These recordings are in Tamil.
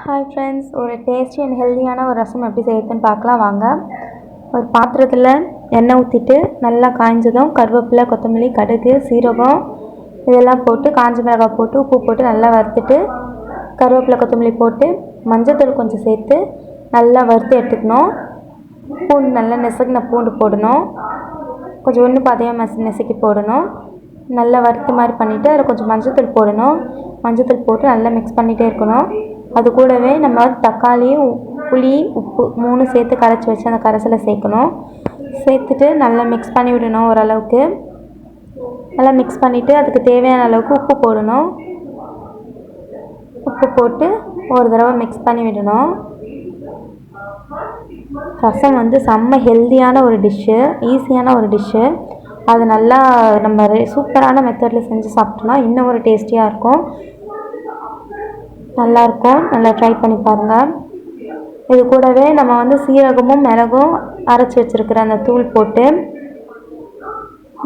ஹாய் ஃப்ரெண்ட்ஸ், ஒரு டேஸ்டி அண்ட் ஹெல்தியான ஒரு ரசம் எப்படி செய்யறதுன்னு பார்க்கலாம் வாங்க. ஒரு பாத்திரத்தில் எண்ணெய் ஊற்றிட்டு நல்லா காய்ஞ்சதும் கருவேப்பிலை, கொத்தமல்லி, கடுகு, சீரகம் இதெல்லாம் போட்டு காஞ்ச மிளகாய் போட்டு உப்பு போட்டு நல்லா வறுத்துட்டு கருவேப்பிலை, கொத்தமல்லி போட்டு மஞ்சத்தூள் கொஞ்சம் சேர்த்து நல்லா வறுத்து எடுத்துக்கணும். பூண்டு நல்லா நெசுக்கின பூண்டு போடணும். கொஞ்சம் ஒன்று பாதையாக நெசுக்கி போடணும். நல்லா வறுத்து மாதிரி பண்ணிவிட்டு அதில் கொஞ்சம் மஞ்சத்தூள் போடணும். மஞ்சத்தூள் போட்டு நல்லா மிக்ஸ் பண்ணிகிட்டே இருக்கணும். அது கூடவே நம்ம தக்காளியும் புளி உப்பு 3 சேர்த்து கரைச்சி வச்சு அந்த கரைசலை சேர்க்கணும். சேர்த்துட்டு நல்லா மிக்ஸ் பண்ணி விடணும். ஓரளவுக்கு நல்லா மிக்ஸ் பண்ணிவிட்டு அதுக்கு தேவையான அளவுக்கு உப்பு போடணும். உப்பு போட்டு ஒரு தடவை மிக்ஸ் பண்ணி விடணும். ரசம் செம்ம ஹெல்தியான ஒரு டிஷ்ஷு, ஈஸியான ஒரு டிஷ்ஷு. அது நல்லா நம்ம சூப்பரான மெத்தடில் செஞ்சு சாப்பிட்டோம்னா இன்னும் ஒரு டேஸ்டியாக இருக்கும், நல்லாயிருக்கும். நல்லா ட்ரை பண்ணி பாருங்கள். இது கூடவே நம்ம சீரகமும் மிளகும் அரைச்சி வச்சுருக்கிற அந்த தூள் போட்டு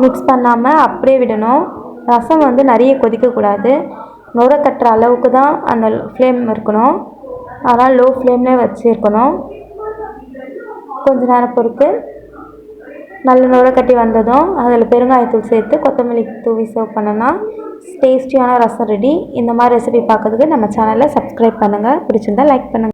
மிக்ஸ் பண்ணாமல் அப்படியே விடணும். ரசம் நிறைய கொதிக்கக்கூடாது, நுர கட்டுற அளவுக்கு தான் அந்த ஃப்ளேம் இருக்கணும். அதனால் லோ ஃப்ளேம்லேயே வச்சுருக்கணும். கொஞ்ச நேரம் பொறுத்து நல்ல நுர கட்டி வந்ததும் அதில் பெருங்காயத்தூள் சேர்த்து கொத்தமல்லி தூவி சர்வ் பண்ணோன்னா டேஸ்டியான ரசம் ரெடி. இந்த மாதிரி ரெசிபி பார்க்கறதுக்கு நம்ம சேனலை சப்ஸ்கிரைப் பண்ணுங்கள். பிடிச்சிருந்தால் லைக் பண்ணுங்கள்.